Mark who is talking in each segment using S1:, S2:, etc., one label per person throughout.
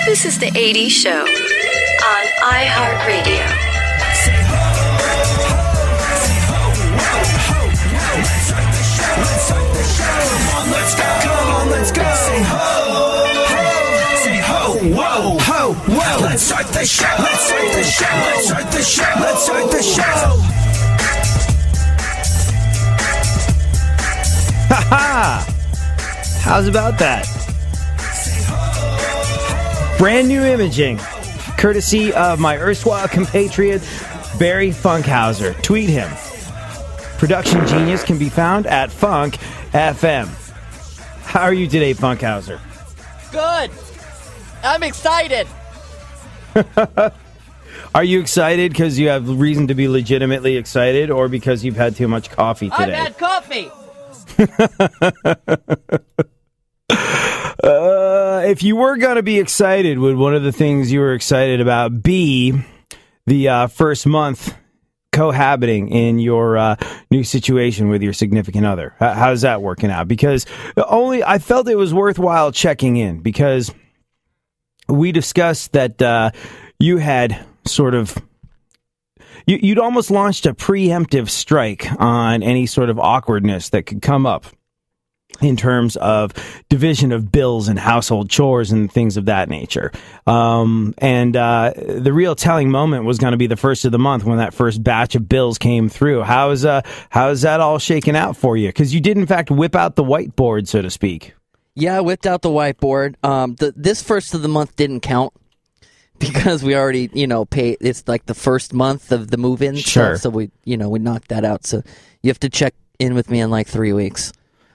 S1: This is the 80s Show on iHeartRadio.
S2: Let's go. Say ho, ho, say ho, whoa, ho, whoa. Let's start the show. Let's start the show. Let's start the show. Let's start the show.
S3: Ha ha! How's about that? Brand new imaging, courtesy of my erstwhile compatriot, Barry Funkhouser. Tweet him. Production genius can be found at Funk FM. How are you today, Funkhouser?
S4: Good. I'm excited.
S3: Are you excited because you have reason to be legitimately excited, or because you've had too much coffee today?
S4: I've had coffee.
S3: If you were going to be excited, would one of the things you were excited about be the first month cohabiting in your new situation with your significant other? How's that working out? Because I felt it was worthwhile checking in, because we discussed that you had sort of you'd almost launched a preemptive strike on any sort of awkwardness that could come up in terms of division of bills and household chores and things of that nature. The real telling moment was going to be the first of the month when that first batch of bills came through. How's that all shaken out for you? Because you did, in fact, whip out the whiteboard, so to speak.
S4: Yeah, I whipped out the whiteboard. This first of the month didn't count because we already, pay. It's like the first month of the move-in.
S3: Sure.
S4: So we knocked that out. So you have to check in with me in like 3 weeks.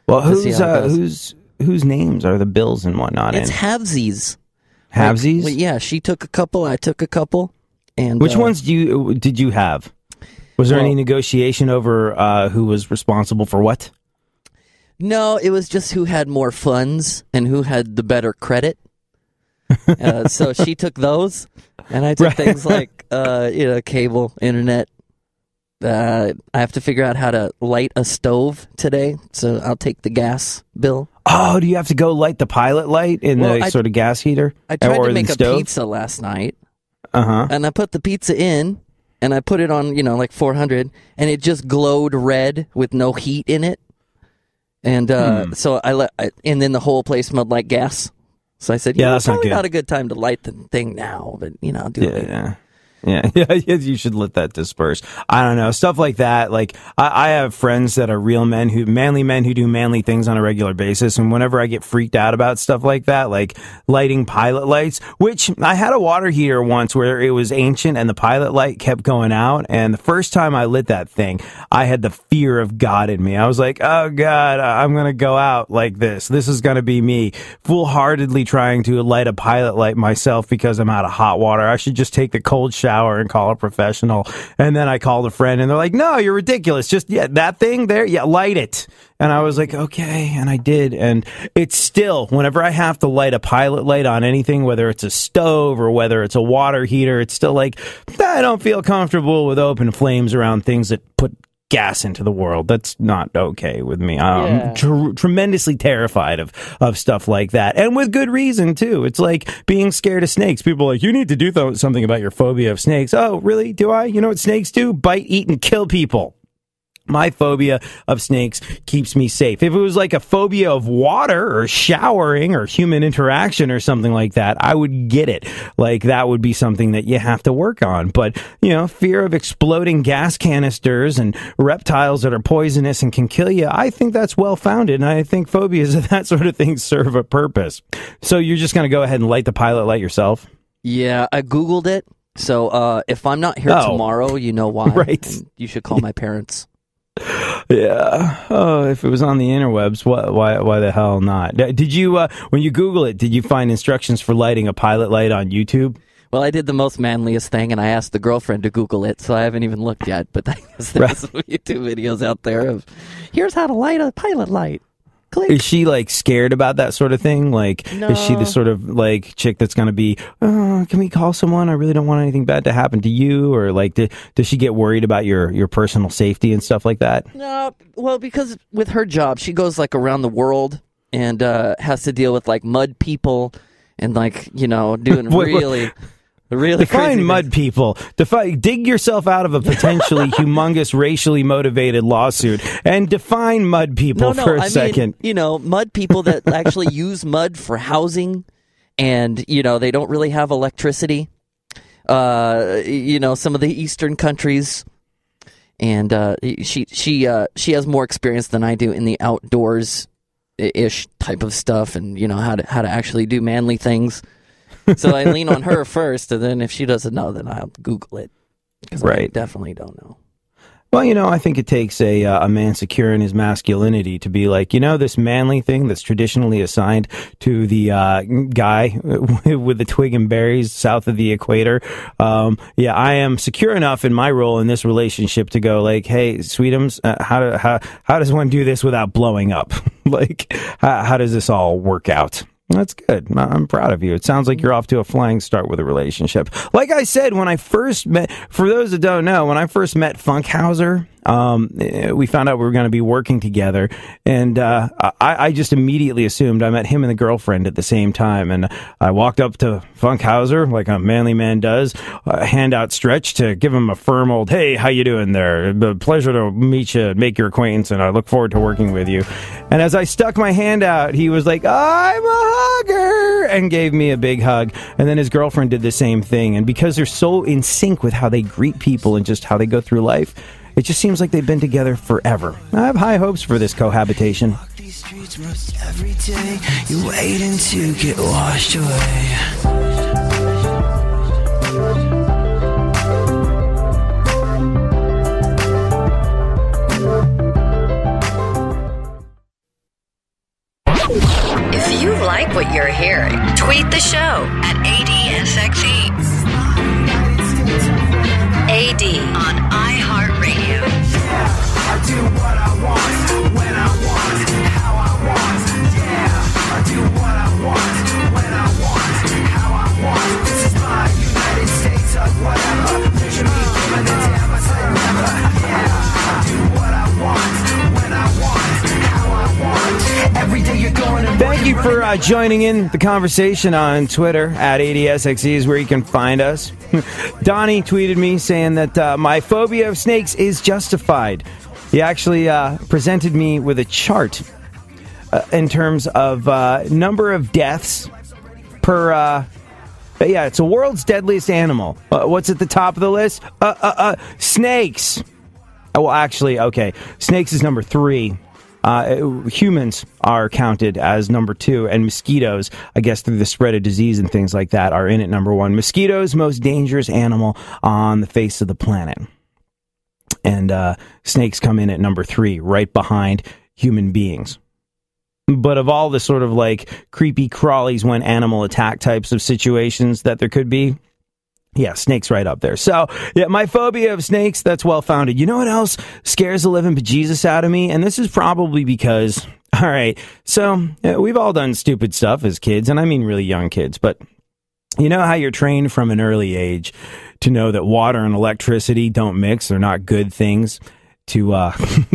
S3: Well, whose names are the bills and whatnot?
S4: It's Havesies.
S3: Havesies?
S4: Like, yeah, she took a couple, I took a couple. And
S3: which ones did you have? Was there any negotiation over who was responsible for what?
S4: No, it was just who had more funds and who had the better credit. So she took those, and I took things like cable, internet. I have to figure out how to light a stove today, so I'll take the gas bill.
S3: Oh, do you have to go light the pilot light in the sort of gas heater?
S4: I tried to make a pizza last night, and I put the pizza in, and I put it on, like 400, and it just glowed red with no heat in it. And so and then the whole place smelled like gas. So I said, that's probably not a good time to light the thing now, but I'll do it later.
S3: Yeah, you should let that disperse. I don't know, stuff like that. Like I have friends that are real manly men who do manly things on a regular basis, and whenever I get freaked out about stuff like that, like lighting pilot lights, which I had a water heater once where it was ancient and the pilot light kept going out, and the first time I lit that thing, I had the fear of God in me. I was like, oh God, I'm gonna go out like this. This is gonna be me, foolhardily trying to light a pilot light myself because I'm out of hot water. I should just take the cold shower and call a professional. And then I called a friend and they're like, no, you're ridiculous. Just, that thing there, light it. And I was like, okay. And I did. And it's still, whenever I have to light a pilot light on anything, whether it's a stove or whether it's a water heater, it's still like, I don't feel comfortable with open flames around things that put gas into the world. That's not okay with me. I'm tremendously terrified of stuff like that, and with good reason too. It's like being scared of snakes. People are like, you need to do something about your phobia of snakes. Oh, really? Do I? You know what snakes do? Bite, eat, and kill people. My phobia of snakes keeps me safe. If it was like a phobia of water or showering or human interaction or something like that, I would get it. Like that would be something that you have to work on. But, fear of exploding gas canisters and reptiles that are poisonous and can kill you, I think that's well-founded. And I think phobias of that sort of thing serve a purpose. So you're just going to go ahead and light the pilot light yourself?
S4: Yeah, I Googled it. So if I'm not here tomorrow, you know why.
S3: Right.
S4: And you should call my parents.
S3: Yeah. Oh, if it was on the interwebs, why the hell not? Did you, when you Google it, did you find instructions for lighting a pilot light on YouTube?
S4: Well, I did the most manliest thing, and I asked the girlfriend to Google it, so I haven't even looked yet. But I guess there's some YouTube videos out there of, here's how to light a pilot light. Click.
S3: Is she like scared about that sort of thing? Like,
S4: no.
S3: Is she the sort of like chick that's going to be, can we call someone? I really don't want anything bad to happen to you. Or like, does she get worried about your personal safety and stuff like that?
S4: No, well, because with her job, she goes like around the world and has to deal with like mud people and like, you know, doing really
S3: Define
S4: crazy
S3: mud
S4: things.
S3: people. Dig yourself out of a potentially humongous racially motivated lawsuit and define mud people for a second.
S4: Mean, you know, mud people that actually use mud for housing, and, you know, they don't really have electricity. You know, some of the eastern countries, and she has more experience than I do in the outdoors ish type of stuff, and, you know, how to actually do manly things. So I lean on her first, and then if she doesn't know, then I'll Google it. Because I definitely don't know.
S3: Well, you know, I think it takes a man secure in his masculinity to be like, you know, this manly thing that's traditionally assigned to the guy with the twig and berries south of the equator. Yeah, I am secure enough in my role in this relationship to go like, hey, sweetums, how does one do this without blowing up? Like, how does this all work out? That's good. I'm proud of you. It sounds like you're off to a flying start with a relationship. Like I said, when I first met, for those that don't know, when I first met Funkhouser, we found out we were going to be working together, and I just immediately assumed I met him and the girlfriend at the same time, and I walked up to Funkhouser like a manly man does, hand outstretched to give him a firm old, hey, how you doing there? Pleasure to meet you, make your acquaintance, and I look forward to working with you. And as I stuck my hand out, he was like, I'm a hugger, and gave me a big hug. And then his girlfriend did the same thing, and because they're so in sync with how they greet people and just how they go through life, it just seems like they've been together forever. I have high hopes for this cohabitation.
S2: Walk these streets most every day. You're waiting to get washed away.
S1: If you like what you're hearing, tweet the show at ADSXE. AD on iHeartRadio.
S2: I do what I want, when I want, how I want. Yeah, I do what I want, when I want, how I want. This is my United States of whatever. Picture me giving a damn, I say never. Yeah, I do what I want, when I want, how I want. Every day you're going to
S3: Thank you for joining in the conversation on Twitter at ADSXE is where you can find us. Donnie tweeted me saying that my phobia of snakes is justified. He actually presented me with a chart in terms of number of deaths per... yeah, it's the world's deadliest animal. What's at the top of the list? Snakes. Well, actually, okay. Snakes is number 3. Humans are counted as number 2, and mosquitoes, I guess through the spread of disease and things like that, are in at number 1. Mosquitoes, most dangerous animal on the face of the planet. And snakes come in at number 3, right behind human beings. But of all the sort of like creepy crawlies when animal attack types of situations that there could be, yeah, snakes right up there. So, yeah, my phobia of snakes, that's well-founded. You know what else scares the living bejesus out of me? And this is probably because, all right, so we've all done stupid stuff as kids, and I mean really young kids, but you know how you're trained from an early age to know that water and electricity don't mix, they're not good things to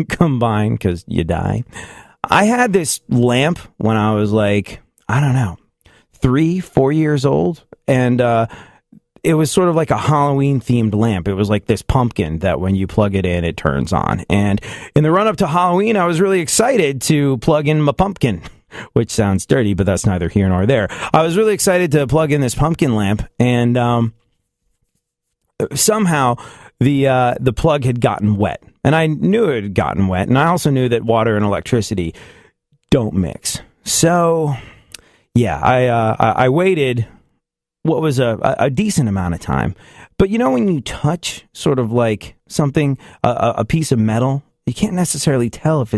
S3: combine because you die. I had this lamp when I was like, I don't know, 3-4 years old, and it was sort of like a Halloween-themed lamp. It was like this pumpkin that when you plug it in, it turns on. And in the run-up to Halloween, I was really excited to plug in my pumpkin, which sounds dirty, but that's neither here nor there. I was really excited to plug in this pumpkin lamp, and somehow the plug had gotten wet. And I knew it had gotten wet, and I also knew that water and electricity don't mix. So, yeah, I waited what was a decent amount of time. But you know when you touch sort of like something, a piece of metal, you can't necessarily tell if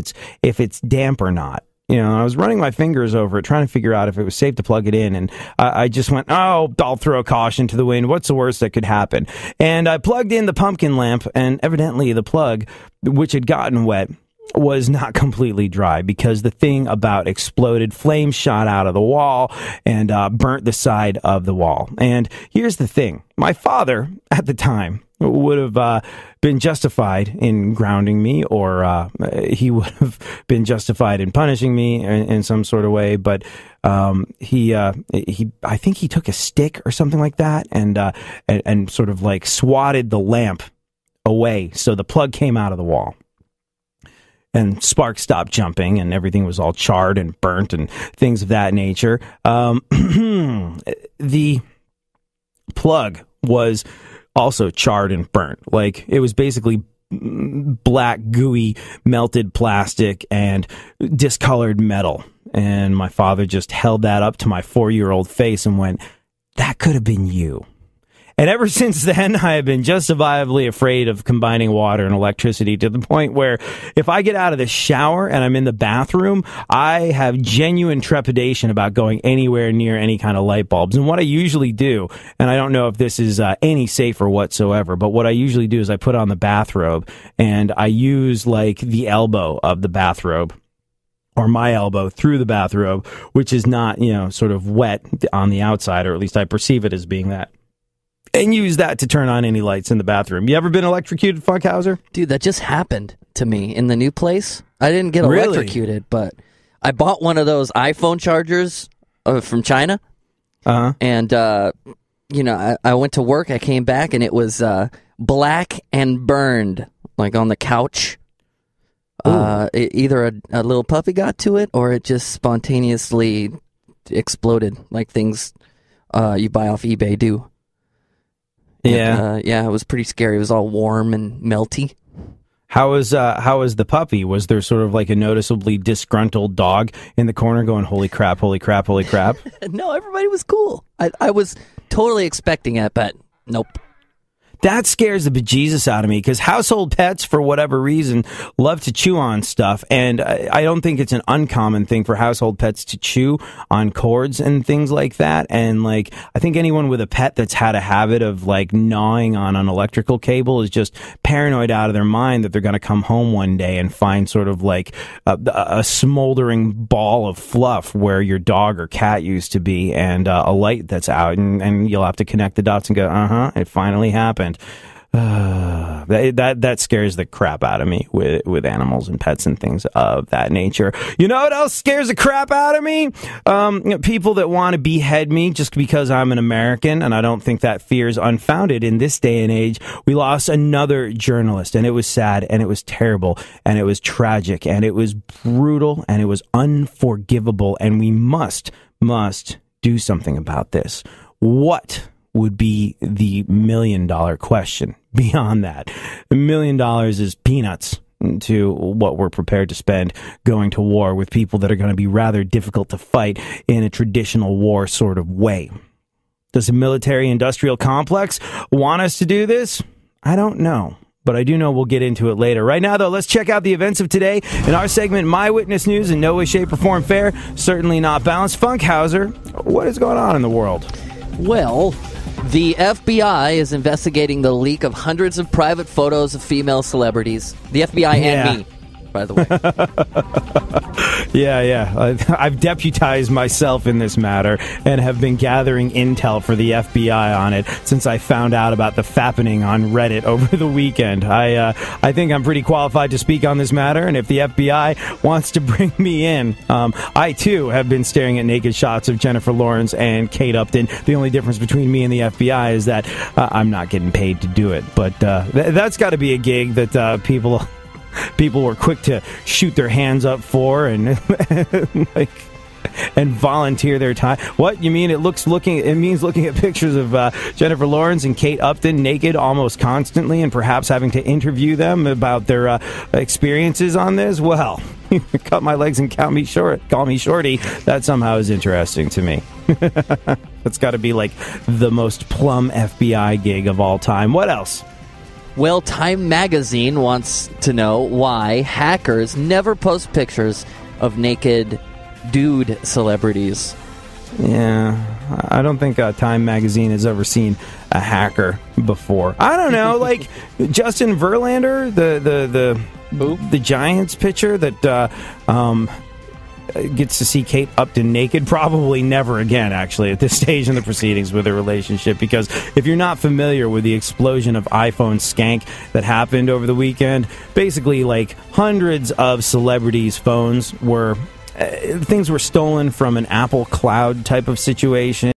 S3: it's damp or not. You know, I was running my fingers over it, trying to figure out if it was safe to plug it in, and I just went, oh, I'll throw caution to the wind. What's the worst that could happen? And I plugged in the pumpkin lamp, and evidently the plug, which had gotten wet, was not completely dry because the thing about exploded, flames shot out of the wall and burnt the side of the wall. And here's the thing. My father, at the time, would have been justified in grounding me, or he would have been justified in punishing me in some sort of way. But I think he took a stick or something like that and sort of like swatted the lamp away, so the plug came out of the wall. And sparks stopped jumping, and everything was all charred and burnt and things of that nature. The plug was also charred and burnt. Like, it was basically black, gooey, melted plastic and discolored metal. And my father just held that up to my 4-year-old face and went, "That could have been you." And ever since then, I have been justifiably afraid of combining water and electricity, to the point where if I get out of the shower and I'm in the bathroom, I have genuine trepidation about going anywhere near any kind of light bulbs. And what I usually do, and I don't know if this is any safer whatsoever, but what I usually do is I put on the bathrobe and I use like the elbow of the bathrobe, or my elbow through the bathrobe, which is not, sort of wet on the outside, or at least I perceive it as being that. And use that to turn on any lights in the bathroom. You ever been electrocuted, Funkhouser?
S4: Dude, that just happened to me in the new place. I didn't get electrocuted, but I bought one of those iPhone chargers from China.
S3: Uh-huh.
S4: And, I went to work, I came back, and it was black and burned, like on the couch. Either a little puppy got to it, or it just spontaneously exploded, like things you buy off eBay do.
S3: Yeah.
S4: And, it was pretty scary. It was all warm and melty.
S3: How was the puppy? Was there sort of like a noticeably disgruntled dog in the corner going, "Holy crap, holy crap, holy crap"?
S4: No, everybody was cool. I was totally expecting it, but nope.
S3: That scares the bejesus out of me, because household pets, for whatever reason, love to chew on stuff. And I don't think it's an uncommon thing for household pets to chew on cords and things like that. And like, I think anyone with a pet that's had a habit of like gnawing on an electrical cable is just paranoid out of their mind that they're going to come home one day and find sort of like a smoldering ball of fluff where your dog or cat used to be, and a light that's out, and you'll have to connect the dots and go, it finally happened. That scares the crap out of me with animals and pets and things of that nature. You know what else scares the crap out of me? People that want to behead me just because I'm an American, and I don't think that fear is unfounded in this day and age. We lost another journalist, and it was sad, and it was terrible, and it was tragic, and it was brutal, and it was unforgivable, and we must do something about this. What would be the $1 million question beyond that? $1 million is peanuts to what we're prepared to spend going to war with people that are going to be rather difficult to fight in a traditional war sort of way. Does the military-industrial complex want us to do this? I don't know, but I do know we'll get into it later. Right now, though, let's check out the events of today in our segment, My Witness News. In no way, shape, or form fair, certainly not balanced. Funkhouser, what is going on in the world?
S4: Well, the FBI is investigating the leak of hundreds of private photos of female celebrities. The FBI and me, by the way.
S3: I've deputized myself in this matter and have been gathering intel for the FBI on it since I found out about the fappening on Reddit over the weekend. I think I'm pretty qualified to speak on this matter, and if the FBI wants to bring me in, I too have been staring at naked shots of Jennifer Lawrence and Kate Upton. The only difference between me and the FBI is that I'm not getting paid to do it, but that's got to be a gig that people were quick to shoot their hands up for and volunteer their time. What you mean? It means looking at pictures of Jennifer Lawrence and Kate Upton naked almost constantly, and perhaps having to interview them about their experiences on this. Well, cut my legs and call me shorty. That somehow is interesting to me. That's got to be like the most plum FBI gig of all time. What else?
S4: Well, Time Magazine wants to know why hackers never post pictures of naked dude celebrities.
S3: Yeah, I don't think Time Magazine has ever seen a hacker before. I don't know, like Justin Verlander, the Giants pitcher that gets to see Kate Upton naked? Probably never again, actually, at this stage in the proceedings with their relationship, because if you're not familiar with the explosion of iPhone skank that happened over the weekend, basically, like, hundreds of celebrities' phones were... things were stolen from an Apple Cloud type of situation.